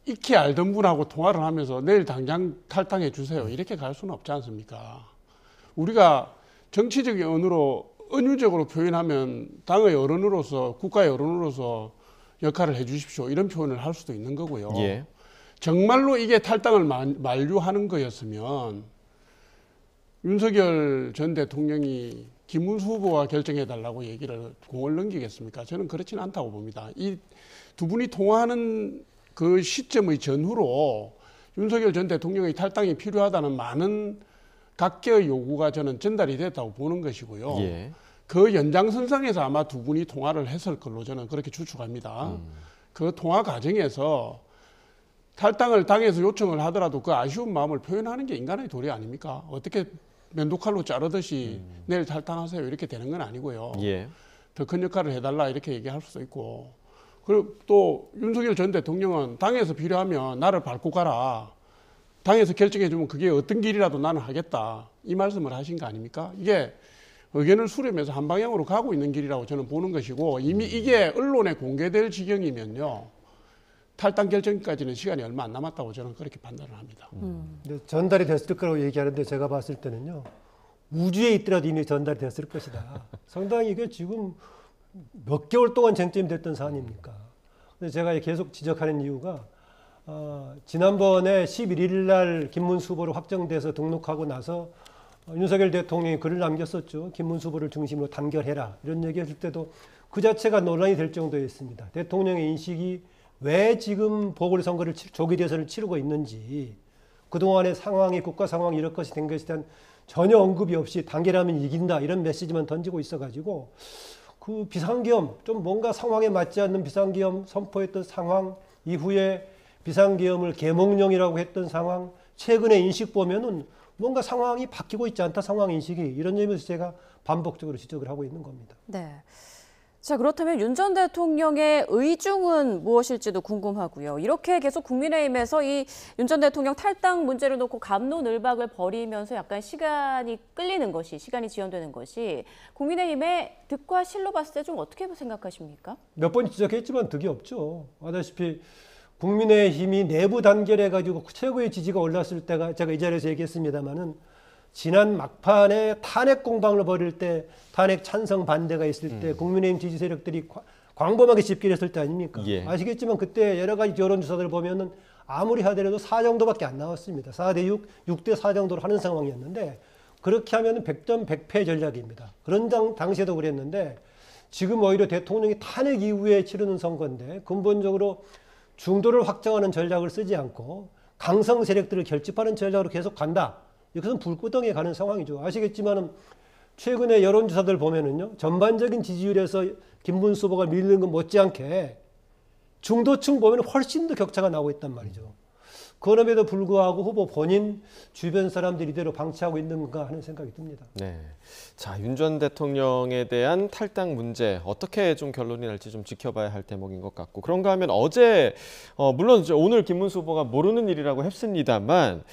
익히 알던 분하고 통화를 하면서 내일 당장 탈당해 주세요. 이렇게 갈 수는 없지 않습니까? 우리가 정치적인 언어로 은유적으로 표현하면 당의 어른으로서 국가의 어른으로서 역할을 해 주십시오. 이런 표현을 할 수도 있는 거고요. 예. 정말로 이게 탈당을 만류하는 거였으면 윤석열 전 대통령이 김문수 후보와 결정해달라고 얘기를 공을 넘기겠습니까? 저는 그렇지는 않다고 봅니다. 이 두 분이 통화하는 그 시점의 전후로 윤석열 전 대통령의 탈당이 필요하다는 많은 각계의 요구가 저는 전달이 됐다고 보는 것이고요. 예. 그 연장선상에서 아마 두 분이 통화를 했을 걸로 저는 그렇게 추측합니다. 그 통화 과정에서 탈당을 당에서 요청을 하더라도 그 아쉬운 마음을 표현하는 게 인간의 도리 아닙니까? 어떻게 면도칼로 자르듯이 내일 탈당하세요 이렇게 되는 건 아니고요. 예. 더 큰 역할을 해달라 이렇게 얘기할 수도 있고, 그리고 또 윤석열 전 대통령은 당에서 필요하면 나를 밟고 가라, 당에서 결정해주면 그게 어떤 길이라도 나는 하겠다, 이 말씀을 하신 거 아닙니까? 이게 의견을 수렴해서 한 방향으로 가고 있는 길이라고 저는 보는 것이고, 이미 이게 언론에 공개될 지경이면요, 탈당 결정까지는 시간이 얼마 안 남았다고 저는 그렇게 판단을 합니다. 근데 전달이 됐을 거라고 얘기하는데 제가 봤을 때는요. 우주에 있더라도 이미 전달이 됐을 것이다. 상당히 이게 지금 몇 개월 동안 쟁점이 됐던 사안입니까? 근데 제가 계속 지적하는 이유가 지난번에 11일 날 김문수 후보로 확정돼서 등록하고 나서 윤석열 대통령이 글을 남겼었죠. 김문수 후보를 중심으로 단결해라. 이런 얘기했을 때도 그 자체가 논란이 될 정도였습니다. 대통령의 인식이 왜 지금 보궐선거를 조기 대선을 치르고 있는지 그동안의 상황이 국가 상황이 이럴 것이 된 것에 대한 전혀 언급이 없이 단결하면 이긴다 이런 메시지만 던지고 있어가지고 그 비상계엄 좀 뭔가 상황에 맞지 않는 비상계엄 선포했던 상황 이후에 비상계엄을 계몽령이라고 했던 상황 최근의 인식 보면은 뭔가 상황이 바뀌고 있지 않다 상황 인식이 이런 점에서 제가 반복적으로 지적을 하고 있는 겁니다. 네. 자, 그렇다면 윤 전 대통령의 의중은 무엇일지도 궁금하고요. 이렇게 계속 국민의힘에서 이 윤 전 대통령 탈당 문제를 놓고 갑론을박을 벌이면서 약간 시간이 끌리는 것이, 시간이 지연되는 것이 국민의힘의 득과 실로 봤을 때 좀 어떻게 생각하십니까? 몇 번 지적했지만 득이 없죠. 아다시피 국민의힘이 내부 단결해가지고 최고의 지지가 올랐을 때가 제가 이 자리에서 얘기했습니다마는 지난 막판에 탄핵 공방을 벌일 때 탄핵 찬성 반대가 있을 때 국민의힘 지지 세력들이 광범하게 집계를 했을 때 아닙니까? 예. 아시겠지만 그때 여러 가지 여론조사들 보면은 아무리 하더라도 4 정도밖에 안 나왔습니다. 4대 6, 6대 4 정도로 하는 상황이었는데 그렇게 하면 100점 100패 전략입니다. 그런 당시에도 그랬는데 지금 오히려 대통령이 탄핵 이후에 치르는 선거인데 근본적으로 중도를 확장하는 전략을 쓰지 않고 강성 세력들을 결집하는 전략으로 계속 간다. 이것은 불구덩이에 가는 상황이죠. 아시겠지만은 최근에 여론조사들 보면은요, 전반적인 지지율에서 김문수 후보가 밀리는 것 못지않게 중도층 보면 훨씬 더 격차가 나고 있단 말이죠. 그럼에도 불구하고 후보 본인 주변 사람들이 이대로 방치하고 있는 건가 하는 생각이 듭니다. 네. 자, 윤 전 대통령에 대한 탈당 문제 어떻게 좀 결론이 날지 좀 지켜봐야 할 대목인 것 같고 그런가 하면 어제 물론 오늘 김문수 후보가 모르는 일이라고 했습니다만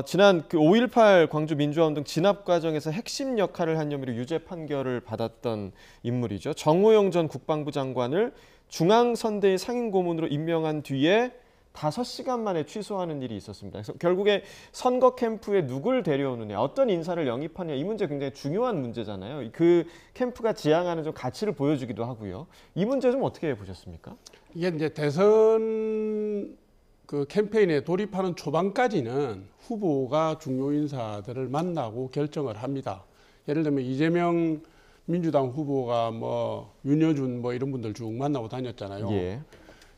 지난 그 5.18 광주 민주화운동 진압 과정에서 핵심 역할을 한 혐의로 유죄 판결을 받았던 인물이죠. 정호영 전 국방부 장관을 중앙선대위 상임고문으로 임명한 뒤에 5시간 만에 취소하는 일이 있었습니다. 그래서 결국에 선거 캠프에 누굴 데려오느냐, 어떤 인사를 영입하느냐 이 문제 굉장히 중요한 문제잖아요. 그 캠프가 지향하는 좀 가치를 보여주기도 하고요. 이 문제 좀 어떻게 보셨습니까? 이게 이제 대선 그 캠페인에 돌입하는 초반까지는 후보가 중요 인사들을 만나고 결정을 합니다. 예를 들면 이재명 민주당 후보가 뭐 윤여준 뭐 이런 분들 쭉 만나고 다녔잖아요. 예.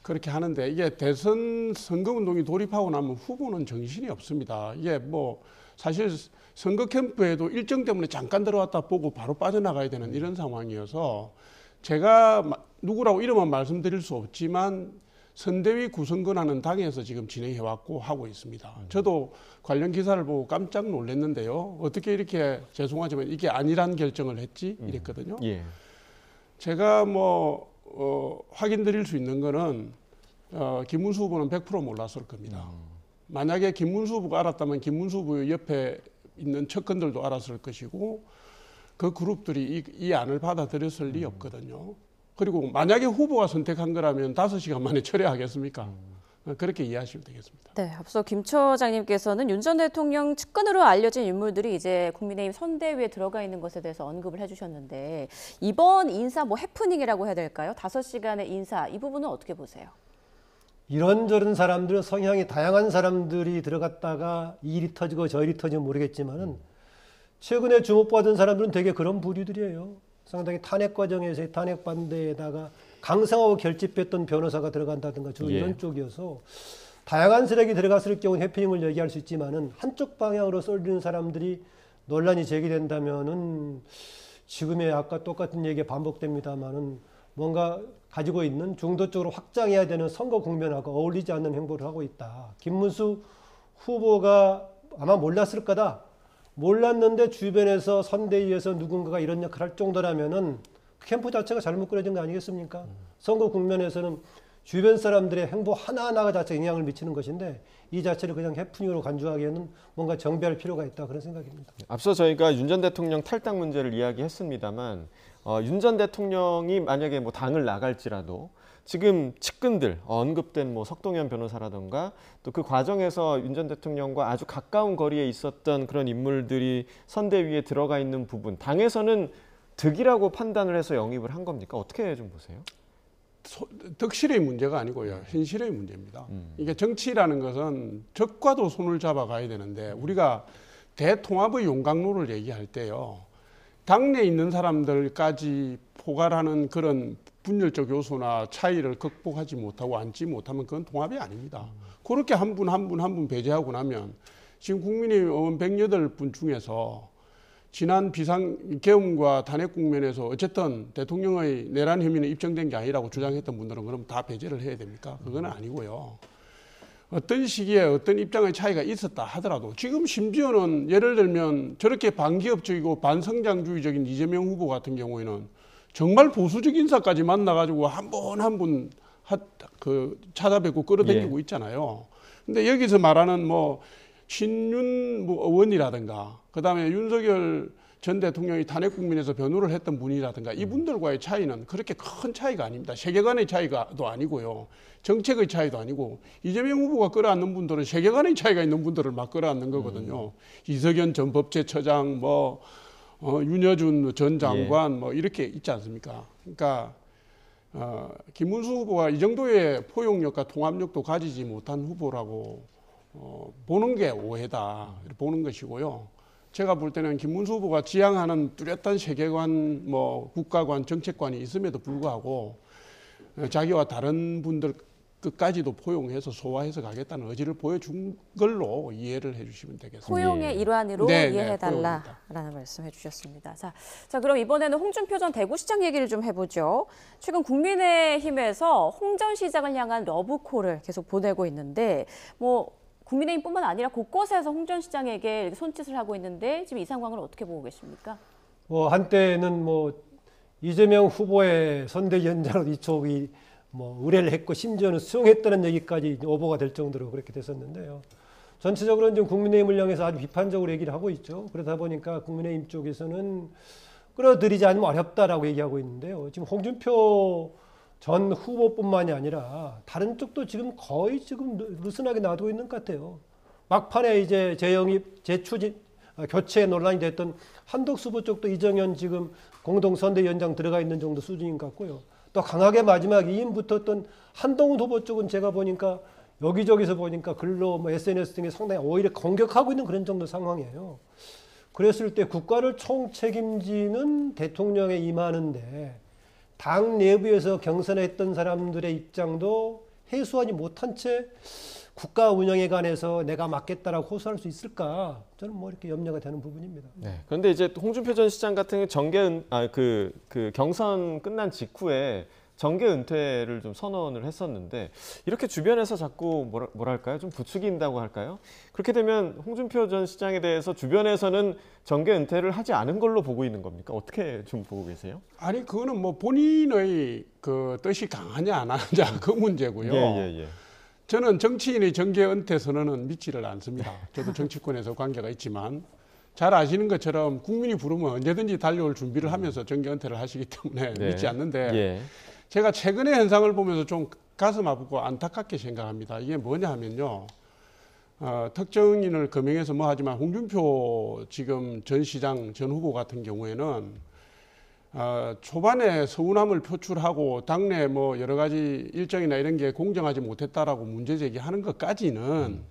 그렇게 하는데 이게 대선 선거운동이 돌입하고 나면 후보는 정신이 없습니다. 이게 뭐 사실 선거 캠프에도 일정 때문에 잠깐 들어왔다 보고 바로 빠져나가야 되는 이런 상황이어서 제가 누구라고 이름은 말씀드릴 수 없지만 선대위 구성권하는 당에서 지금 진행해왔고 하고 있습니다. 저도 관련 기사를 보고 깜짝 놀랐는데요. 어떻게 이렇게 죄송하지만 이게 아니란 결정을 했지 이랬거든요. 예. 제가 확인드릴 수 있는 거는 김문수 후보는 100% 몰랐을 겁니다. 만약에 김문수 후보가 알았다면 김문수 후보 옆에 있는 측근들도 알았을 것이고 그 그룹들이 이 안을 받아들였을 리 없거든요. 그리고 만약에 후보가 선택한 거라면 5시간 만에 철회하겠습니까? 그렇게 이해하시면 되겠습니다. 네, 앞서 김 처장님께서는 윤 전 대통령 측근으로 알려진 인물들이 이제 국민의힘 선대위에 들어가 있는 것에 대해서 언급을 해주셨는데 이번 인사 해프닝이라고 해야 될까요? 5시간의 인사 이 부분은 어떻게 보세요? 이런저런 사람들 성향이 다양한 사람들이 들어갔다가 이 일이 터지고 저 일이 터지면 모르겠지만은 최근에 주목받은 사람들은 되게 그런 부류들이에요. 상당히 탄핵 과정에서의 탄핵 반대에다가 강성하고 결집했던 변호사가 들어간다든가 주로 이런 쪽이어서 다양한 세력이 들어갔을 경우는 해프닝을 얘기할 수 있지만은 한쪽 방향으로 쏠리는 사람들이 논란이 제기된다면은 지금의 아까 똑같은 얘기가 반복됩니다만은 뭔가 가지고 있는 중도 쪽으로 확장해야 되는 선거 국면하고 어울리지 않는 행보를 하고 있다. 김문수 후보가 아마 몰랐을 거다. 몰랐는데 주변에서 선대위에서 누군가가 이런 역할을 할 정도라면은 캠프 자체가 잘못 꾸려진 거 아니겠습니까? 선거 국면에서는 주변 사람들의 행보 하나하나가 자체 영향을 미치는 것인데 이 자체를 그냥 해프닝으로 간주하기에는 뭔가 정비할 필요가 있다 그런 생각입니다. 앞서 저희가 윤 전 대통령 탈당 문제를 이야기했습니다만 윤 전 대통령이 만약에 당을 나갈지라도 지금 측근들 언급된 뭐 석동현 변호사라든가 또 그 과정에서 윤 전 대통령과 아주 가까운 거리에 있었던 그런 인물들이 선대위에 들어가 있는 부분, 당에서는 득이라고 판단을 해서 영입을 한 겁니까? 어떻게 좀 보세요? 득실의 문제가 아니고요. 현실의 문제입니다. 이게 정치라는 것은 적과도 손을 잡아가야 되는데 우리가 대통합의 용광로를 얘기할 때요. 당내에 있는 사람들까지 포괄하는 그런 분열적 요소나 차이를 극복하지 못하고 안지 못하면 그건 통합이 아닙니다. 그렇게 한 분 한 분 배제하고 나면 지금 국민의힘 의원 108분 중에서 지난 비상계엄과 탄핵 국면에서 어쨌든 대통령의 내란 혐의는 입증된 게 아니라고 주장했던 분들은 그럼 다 배제를 해야 됩니까? 그건 아니고요. 어떤 시기에 어떤 입장의 차이가 있었다 하더라도 지금 심지어는 예를 들면 저렇게 반기업적이고 반성장주의적인 이재명 후보 같은 경우에는 정말 보수적 인사까지 만나가지고 한 분 한 분 찾아뵙고 끌어당기고 있잖아요. 근데 여기서 말하는 뭐 신윤 의원이라든가 그다음에 윤석열 전 대통령이 탄핵 국면에서 변호를 했던 분이라든가 이분들과의 차이는 그렇게 큰 차이가 아닙니다. 세계관의 차이가도 아니고요. 정책의 차이도 아니고 이재명 후보가 끌어안는 분들은 세계관의 차이가 있는 분들을 막 끌어안는 거거든요. 이석연 전 법제처장, 뭐 윤여준 전 장관 뭐 이렇게 있지 않습니까? 그러니까 김문수 후보가 이 정도의 포용력과 통합력도 가지지 못한 후보라고 보는 게 오해다 보는 것이고요. 제가 볼 때는 김문수 후보가 지향하는 뚜렷한 세계관, 뭐 국가관, 정책관이 있음에도 불구하고 자기와 다른 분들 끝까지도 포용해서 소화해서 가겠다는 의지를 보여준 걸로 이해를 해주시면 되겠습니다. 포용의 일환으로 이해해달라라는 말씀 해주셨습니다. 자, 그럼 이번에는 홍준표 전 대구시장 얘기를 좀 해보죠. 최근 국민의힘에서 홍 전 시장을 향한 러브콜을 계속 보내고 있는데 뭐 국민의힘뿐만 아니라 곳곳에서 홍 전 시장에게 이렇게 손짓을 하고 있는데 지금 이 상황을 어떻게 보고 계십니까? 한때는 이재명 후보의 선대위원장으로 이쪽이 의뢰를 했고 심지어는 수용했다는 얘기까지 오보가 될 정도로 그렇게 됐었는데요. 전체적으로는 지금 국민의힘을 향해서 아주 비판적으로 얘기를 하고 있죠. 그러다 보니까 국민의힘 쪽에서는 끌어들이지 않으면 어렵다라고 얘기하고 있는데요. 지금 홍준표 전 후보뿐만이 아니라 다른 쪽도 지금 거의 지금 느슨하게 놔두고 있는 것 같아요. 막판에 이제 재영입, 재추진, 교체 논란이 됐던 한덕수 후보 쪽도 이정현 지금 공동선대위원장 들어가 있는 정도 수준인 것 같고요. 또 강하게 마지막 2인 붙었던 한동훈 후보 쪽은 제가 보니까 여기저기서 보니까 글로 SNS 등에 상당히 오히려 공격하고 있는 그런 정도 상황이에요. 그랬을 때 국가를 총책임지는 대통령에 임하는데 당 내부에서 경선했던 사람들의 입장도 해소하지 못한 채 국가 운영에 관해서 내가 맡겠다라고 호소할 수 있을까? 저는 이렇게 염려가 되는 부분입니다. 네. 그런데 이제 홍준표 전 시장 같은 경선 끝난 직후에 정계 은퇴를 좀 선언을 했었는데 이렇게 주변에서 자꾸 뭐랄까요? 좀 부추긴다고 할까요? 그렇게 되면 홍준표 전 시장에 대해서 주변에서는 정계 은퇴를 하지 않은 걸로 보고 있는 겁니까? 어떻게 좀 보고 계세요? 아니 그거는 본인의 그 뜻이 강하냐 안 하냐 그 문제고요. 저는 정치인의 정계 은퇴 선언은 믿지를 않습니다. 저도 정치권에서 관계가 있지만 잘 아시는 것처럼 국민이 부르면 언제든지 달려올 준비를 하면서 정계 은퇴를 하시기 때문에 믿지 않는데 제가 최근의 현상을 보면서 좀 가슴 아프고 안타깝게 생각합니다. 이게 뭐냐 하면요. 특정인을 거명해서 하지만 홍준표 지금 전 시장 전 후보 같은 경우에는 초반에 서운함을 표출하고 당내 여러 가지 일정이나 이런 게 공정하지 못했다라고 문제 제기하는 것까지는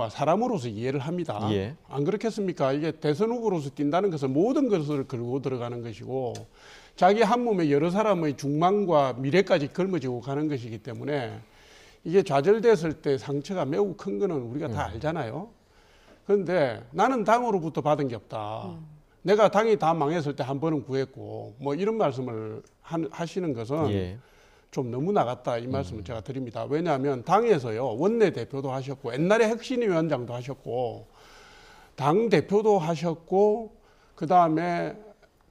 사람으로서 이해를 합니다. 안 그렇겠습니까? 이게 대선 후보로서 뛴다는 것은 모든 것을 걸고 들어가는 것이고 자기 한 몸에 여러 사람의 중망과 미래까지 걸머지고 가는 것이기 때문에 이게 좌절됐을 때 상처가 매우 큰 거는 우리가 다 알잖아요. 그런데 나는 당으로부터 받은 게 없다. 내가 당이 다 망했을 때 한 번은 구했고 이런 말씀을 하시는 것은 좀 너무 나갔다 이 말씀을 제가 드립니다. 왜냐하면 당에서요 원내대표도 하셨고 옛날에 혁신위원장도 하셨고 당대표도 하셨고 그 다음에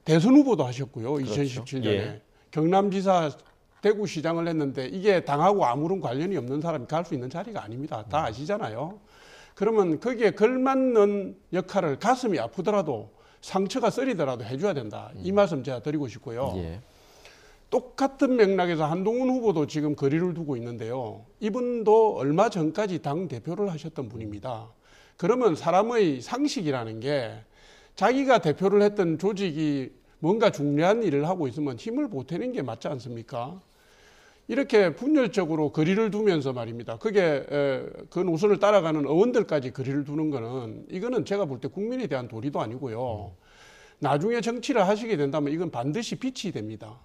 대선 후보도 하셨고요. 그렇죠. 2017년에 경남지사 대구시장을 했는데 이게 당하고 아무런 관련이 없는 사람이 갈 수 있는 자리가 아닙니다. 다 아시잖아요. 그러면 거기에 걸맞는 역할을 가슴이 아프더라도 상처가 쓰리더라도 해줘야 된다. 이 말씀 제가 드리고 싶고요. 똑같은 맥락에서 한동훈 후보도 지금 거리를 두고 있는데요. 이분도 얼마 전까지 당 대표를 하셨던 분입니다. 그러면 사람의 상식이라는 게 자기가 대표를 했던 조직이 뭔가 중요한 일을 하고 있으면 힘을 보태는 게 맞지 않습니까? 이렇게 분열적으로 거리를 두면서 말입니다. 그게 그 노선을 따라가는 의원들까지 거리를 두는 거는 이거는 제가 볼 때 국민에 대한 도리도 아니고요. 나중에 정치를 하시게 된다면 이건 반드시 빛이 됩니다.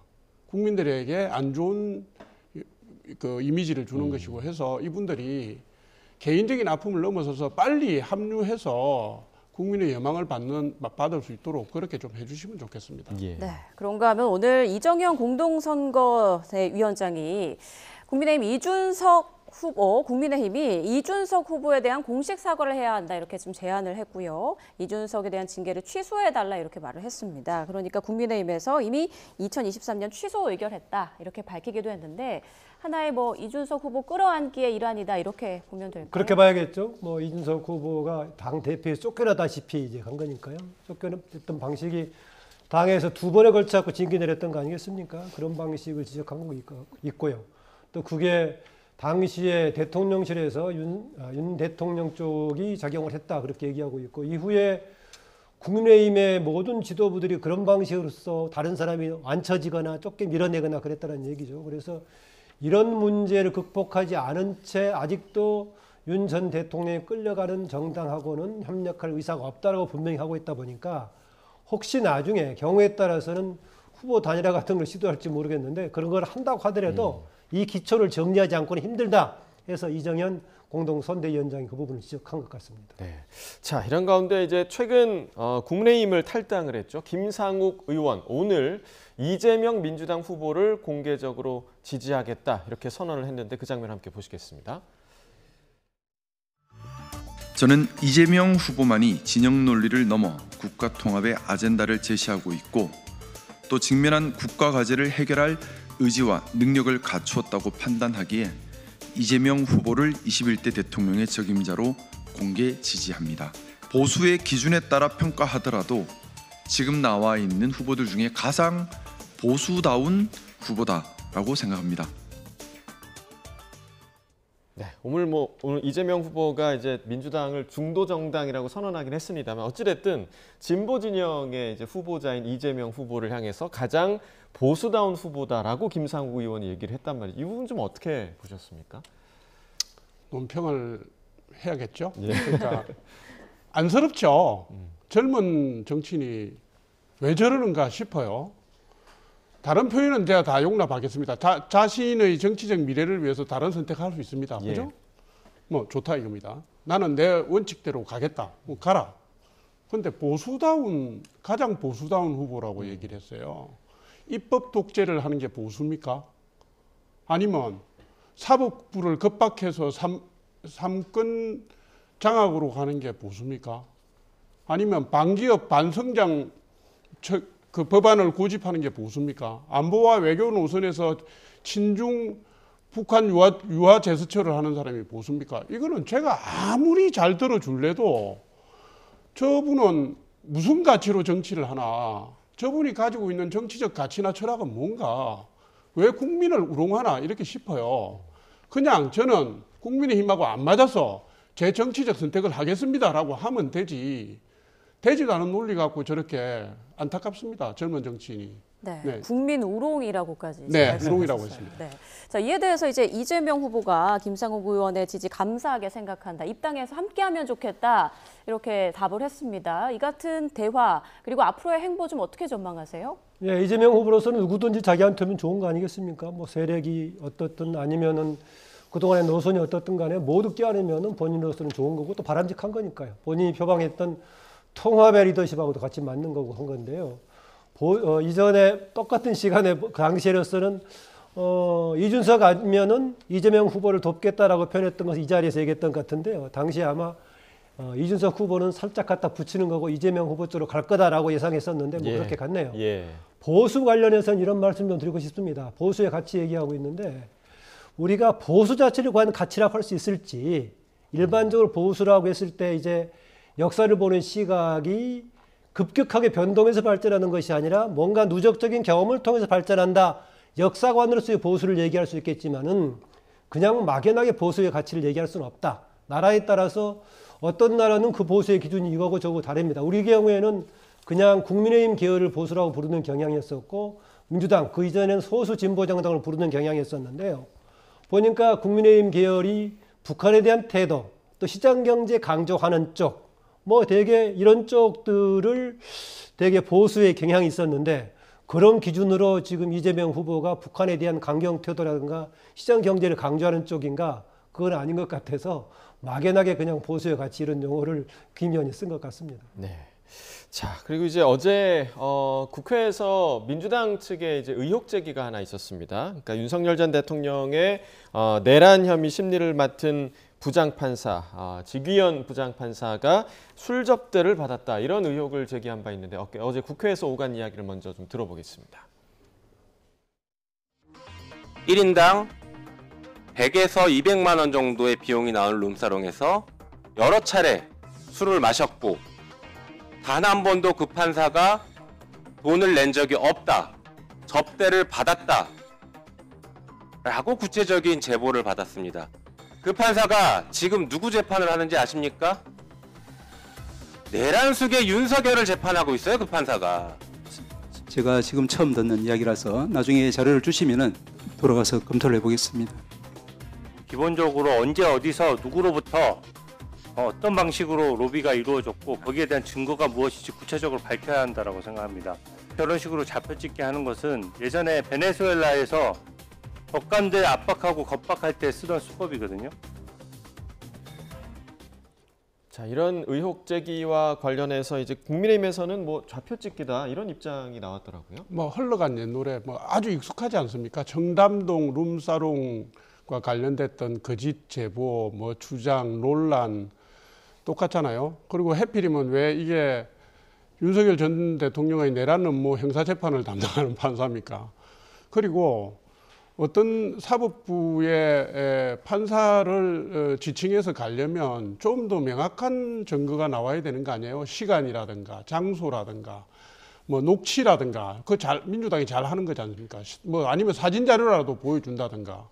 국민들에게 안 좋은 그 이미지를 주는 것이고 해서 이분들이 개인적인 아픔을 넘어서서 빨리 합류해서 국민의 여망을 받을 수 있도록 그렇게 좀 해주시면 좋겠습니다. 네, 그런가 하면 오늘 이정현 공동선거위원장이 국민의힘이 이준석 후보에 대한 공식 사과를 해야 한다 이렇게 좀 제안을 했고요. 이준석에 대한 징계를 취소해달라 이렇게 말을 했습니다. 그러니까 국민의힘에서 이미 2023년 취소 의결했다 이렇게 밝히기도 했는데 하나의 뭐 이준석 후보 끌어안기의 일환이다 이렇게 보면 될까요? 그렇게 봐야겠죠. 뭐 이준석 후보가 당 대표에 쫓겨나다시피 이제 간 거니까요. 쫓겨났던 방식이 당에서 2번에 걸쳐 갖고 징계 내렸던 거 아니겠습니까? 그런 방식을 지적한 거 있고요. 또 그게 당시에 대통령실에서 윤 대통령 쪽이 작용을 했다 그렇게 얘기하고 있고 이후에 국민의힘의 모든 지도부들이 그런 방식으로서 다른 사람이 완처지거나 쫓겨 밀어내거나 그랬다는 얘기죠. 그래서 이런 문제를 극복하지 않은 채 아직도 윤 전 대통령이 끌려가는 정당하고는 협력할 의사가 없다라고 분명히 하고 있다 보니까 혹시 나중에 경우에 따라서는 후보 단일화 같은 걸 시도할지 모르겠는데 그런 걸 한다고 하더라도 이 기초를 정리하지 않고는 힘들다 해서 이정현 공동선대위원장이 그 부분을 지적한 것 같습니다. 네. 자, 이런 가운데 이제 최근 국민의힘을 탈당을 했죠. 김상욱 의원 오늘 이재명 민주당 후보를 공개적으로 지지하겠다 이렇게 선언을 했는데 그 장면 함께 보시겠습니다. 저는 이재명 후보만이 진영 논리를 넘어 국가 통합의 아젠다를 제시하고 있고 또 직면한 국가 과제를 해결할 의지와 능력을 갖추었다고 판단하기에 이재명 후보를 21대 대통령의 적임자로 공개 지지합니다. 보수의 기준에 따라 평가하더라도 지금 나와 있는 후보들 중에 가장 보수다운 후보다라고 생각합니다. 네, 오늘 이재명 후보가 이제 민주당을 중도 정당이라고 선언하긴 했습니다만 어찌됐든 진보 진영의 이제 후보자인 이재명 후보를 향해서 가장 보수다운 후보다라고 김상욱 의원이 얘기를 했단 말이죠. 이 부분 좀 어떻게 보셨습니까? 논평을 해야겠죠. 예. 그러니까 안쓰럽죠. 젊은 정치인이 왜 저러는가 싶어요. 다른 표현은 제가 다 용납하겠습니다. 자신의 정치적 미래를 위해서 다른 선택할 수 있습니다. 예. 그죠? 뭐 좋다 이겁니다. 나는 내 원칙대로 가겠다. 뭐 가라. 근데 가장 보수다운 후보라고 얘기를 했어요. 입법 독재를 하는 게 보수입니까? 아니면 사법부를 겁박해서 삼권 장악으로 가는 게 보수입니까? 아니면 반기업 반성장 그 법안을 고집하는 게 보수입니까? 안보와 외교 노선에서 친중 북한 유화 제스처를 하는 사람이 보수입니까? 이거는 제가 아무리 잘 들어줄래도 저분은 무슨 가치로 정치를 하나? 저분이 가지고 있는 정치적 가치나 철학은 뭔가? 왜 국민을 우롱하나? 이렇게 싶어요. 그냥 저는 국민의힘하고 안 맞아서 제 정치적 선택을 하겠습니다라고 하면 되지도 않은 논리 갖고 저렇게 안타깝습니다. 젊은 정치인이. 네, 네. 국민 우롱이라고까지. 네, 우롱이라고 했습니다. 네. 자, 이에 대해서 이제 이재명 후보가 김상욱 의원의 지지 감사하게 생각한다. 입당해서 함께하면 좋겠다. 이렇게 답을 했습니다. 이 같은 대화 그리고 앞으로의 행보 좀 어떻게 전망하세요? 예, 이재명 후보로서는 누구든지 자기한테는 좋은 거 아니겠습니까? 뭐 세력이 어떻든 아니면은 그동안의 노선이 어떻든 간에 모두 껴안으면은 본인으로서는 좋은 거고 또 바람직한 거니까요. 본인이 표방했던 통합의 리더십하고도 같이 맞는 거고 한 건데요. 이전에 똑같은 시간에 그 당시로서는 이준석 아니면은 이재명 후보를 돕겠다라고 표현했던 것을 이 자리에서 얘기했던 것 같은데요. 당시에 아마 이준석 후보는 살짝 갖다 붙이는 거고 이재명 후보 쪽으로 갈 거다라고 예상했었는데 뭐 그렇게 갔네요. 예. 보수 관련해서는 이런 말씀 좀 드리고 싶습니다. 보수의 가치 얘기하고 있는데 우리가 보수 자체를 과연 가치라고 할 수 있을지 일반적으로 보수라고 했을 때 이제 역사를 보는 시각이 급격하게 변동해서 발전하는 것이 아니라 뭔가 누적적인 경험을 통해서 발전한다. 역사관으로서의 보수를 얘기할 수 있겠지만은 그냥 막연하게 보수의 가치를 얘기할 수는 없다. 나라에 따라서 어떤 나라는 그 보수의 기준이 이거고 저거 다릅니다. 우리 경우에는 그냥 국민의힘 계열을 보수라고 부르는 경향이었었고 민주당 그 이전에는 소수 진보 정당을 부르는 경향이었었는데요. 보니까 국민의힘 계열이 북한에 대한 태도, 또 시장경제 강조하는 쪽, 뭐 되게 이런 쪽들을 되게 보수의 경향이 있었는데 그런 기준으로 지금 이재명 후보가 북한에 대한 강경 태도라든가 시장경제를 강조하는 쪽인가 그건 아닌 것 같아서 막연하게 그냥 보수의 가치 이런 용어를 김 의원이 쓴 것 같습니다. 네. 자, 그리고 이제 어제 국회에서 민주당 측에 이제 의혹 제기가 하나 있었습니다. 그러니까 윤석열 전 대통령의 내란 혐의 심리를 맡은 부장판사, 직위원 부장판사가 술접대를 받았다 이런 의혹을 제기한 바 있는데 어제 국회에서 오간 이야기를 먼저 좀 들어보겠습니다. 1인당 100에서 200만 원 정도의 비용이 나오는 룸사롱에서 여러 차례 술을 마셨고 단 한 번도 그 판사가 돈을 낸 적이 없다, 접대를 받았다 라고 구체적인 제보를 받았습니다. 그 판사가 지금 누구 재판을 하는지 아십니까? 내란숙의 윤석열을 재판하고 있어요, 그 판사가. 제가 지금 처음 듣는 이야기라서 나중에 자료를 주시면은 돌아가서 검토를 해보겠습니다. 기본적으로 언제 어디서 누구로부터 어떤 방식으로 로비가 이루어졌고 거기에 대한 증거가 무엇인지 구체적으로 밝혀야 한다고 생각합니다. 저런 식으로 잡혀찍게 하는 것은 예전에 베네수엘라에서 법관들 압박하고 겁박할 때 쓰던 수법이거든요. 자, 이런 의혹 제기와 관련해서 이제 국민의힘에서는 뭐 좌표찍기다 이런 입장이 나왔더라고요. 뭐 흘러간 옛 노래 뭐 아주 익숙하지 않습니까? 청담동 룸사롱과 관련됐던 거짓 제보, 뭐 주장, 논란 똑같잖아요. 그리고 해필이면 왜 이게 윤석열 전 대통령의 내란 업무 형사재판을 담당하는 판사입니까? 그리고 어떤 사법부의 판사를 지칭해서 가려면 좀 더 명확한 증거가 나와야 되는 거 아니에요? 시간이라든가 장소라든가 뭐 녹취라든가 민주당이 잘 하는 거지 않습니까? 뭐 아니면 사진 자료라도 보여준다든가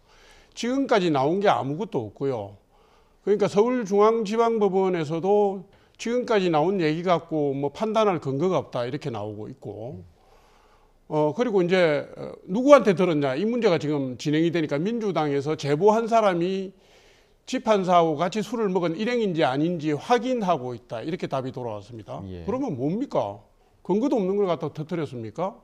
지금까지 나온 게 아무것도 없고요. 그러니까 서울중앙지방법원에서도 지금까지 나온 얘기 갖고 뭐 판단할 근거가 없다 이렇게 나오고 있고 그리고 이제 누구한테 들었냐 이 문제가 지금 진행이 되니까 민주당에서 제보한 사람이 집판사하고 같이 술을 먹은 일행인지 아닌지 확인하고 있다 이렇게 답이 돌아왔습니다. 예. 그러면 뭡니까? 근거도 없는 걸 갖다 터뜨렸습니까?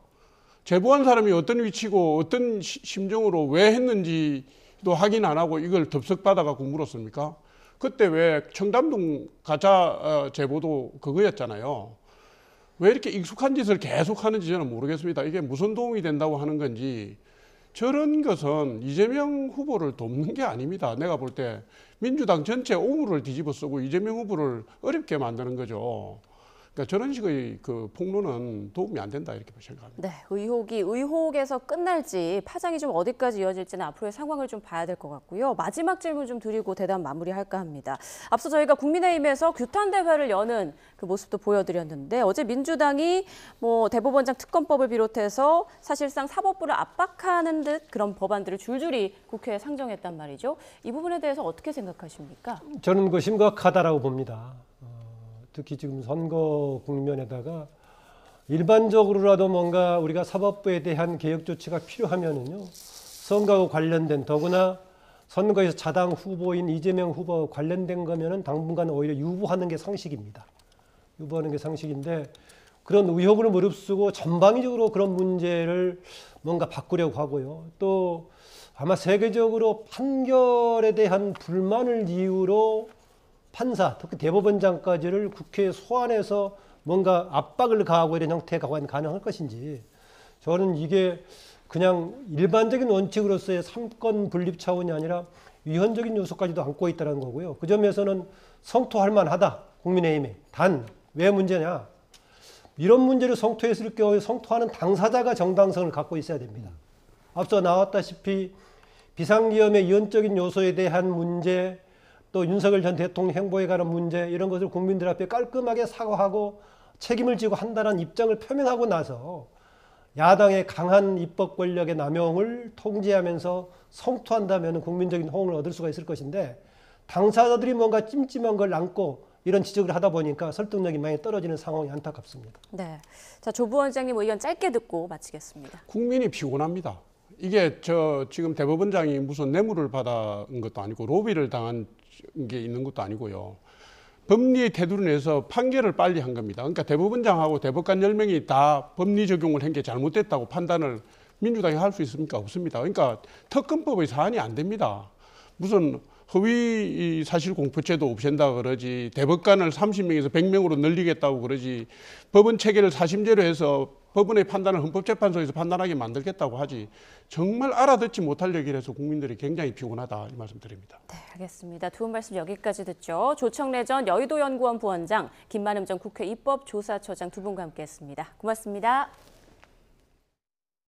제보한 사람이 어떤 위치고 어떤 심정으로 왜 했는지도 확인 안 하고 이걸 덥석 받아갖고 물었습니까? 그때 왜 청담동 가짜 제보도 그거였잖아요. 왜 이렇게 익숙한 짓을 계속 하는지 저는 모르겠습니다. 이게 무슨 도움이 된다고 하는 건지 저런 것은 이재명 후보를 돕는 게 아닙니다. 내가 볼 때 민주당 전체 오물을 뒤집어 쓰고 이재명 후보를 어렵게 만드는 거죠. 그러니까 저런 식의 그 폭로는 도움이 안 된다 이렇게 생각합니다. 네, 의혹이 의혹에서 끝날지 파장이 좀 어디까지 이어질지는 앞으로의 상황을 좀 봐야 될 것 같고요. 마지막 질문 좀 드리고 대담 마무리할까 합니다. 앞서 저희가 국민의힘에서 규탄 대회를 여는 그 모습도 보여드렸는데 어제 민주당이 뭐 대법원장 특검법을 비롯해서 사실상 사법부를 압박하는 듯 그런 법안들을 줄줄이 국회에 상정했단 말이죠. 이 부분에 대해서 어떻게 생각하십니까? 저는 그 심각하다라고 봅니다. 특히 지금 선거 국면에다가 일반적으로라도 뭔가 우리가 사법부에 대한 개혁 조치가 필요하면은요, 선거와 관련된 더구나 선거에서 자당 후보인 이재명 후보 관련된 거면은 당분간 오히려 유보하는 게 상식입니다. 유보하는 게 상식인데 그런 의혹을 무릅쓰고 전방위적으로 그런 문제를 뭔가 바꾸려고 하고요. 또 아마 세계적으로 판결에 대한 불만을 이유로 판사, 특히 대법원장까지를 국회에 소환해서 뭔가 압박을 가하고 이런 형태가 가능할 것인지 저는 이게 그냥 일반적인 원칙으로서의 삼권 분립 차원이 아니라 위헌적인 요소까지도 안고 있다는 거고요. 그 점에서는 성토할 만하다, 국민의힘에. 단, 왜 문제냐? 이런 문제를 성토했을 경우에 성토하는 당사자가 정당성을 갖고 있어야 됩니다. 앞서 나왔다시피 비상계엄의 위헌적인 요소에 대한 문제, 또 윤석열 전 대통령 행보에 관한 문제 이런 것을 국민들 앞에 깔끔하게 사과하고 책임을 지고 한다는 입장을 표명하고 나서 야당의 강한 입법 권력의 남용을 통제하면서 성투한다면 국민적인 호응을 얻을 수가 있을 것인데 당사자들이 뭔가 찜찜한 걸 안고 이런 지적을 하다 보니까 설득력이 많이 떨어지는 상황이 안타깝습니다. 네, 자, 조 부원장님 의견 짧게 듣고 마치겠습니다. 국민이 피곤합니다. 이게 지금 대법원장이 무슨 뇌물을 받은 것도 아니고 로비를 당한 게 있는 것도 아니고요. 법리의 테두리 내에서 판결을 빨리 한 겁니다. 그러니까 대법원장하고 대법관 10명이 다 법리 적용을 한 게 잘못됐다고 판단을 민주당이 할 수 있습니까? 없습니다. 그러니까 특검법의 사안이 안 됩니다. 무슨 허위 사실 공표죄도 없앤다 그러지, 대법관을 30명에서 100명으로 늘리겠다고 그러지, 법원 체계를 사심제로 해서 법원의 판단을 헌법재판소에서 판단하게 만들겠다고 하지, 정말 알아듣지 못할 얘기를 해서 국민들이 굉장히 피곤하다 이 말씀 드립니다. 네, 알겠습니다. 두 분 말씀 여기까지 듣죠. 조청래 전 여의도연구원 부원장, 김만흠 전 국회 입법조사처장 두 분과 함께했습니다. 고맙습니다.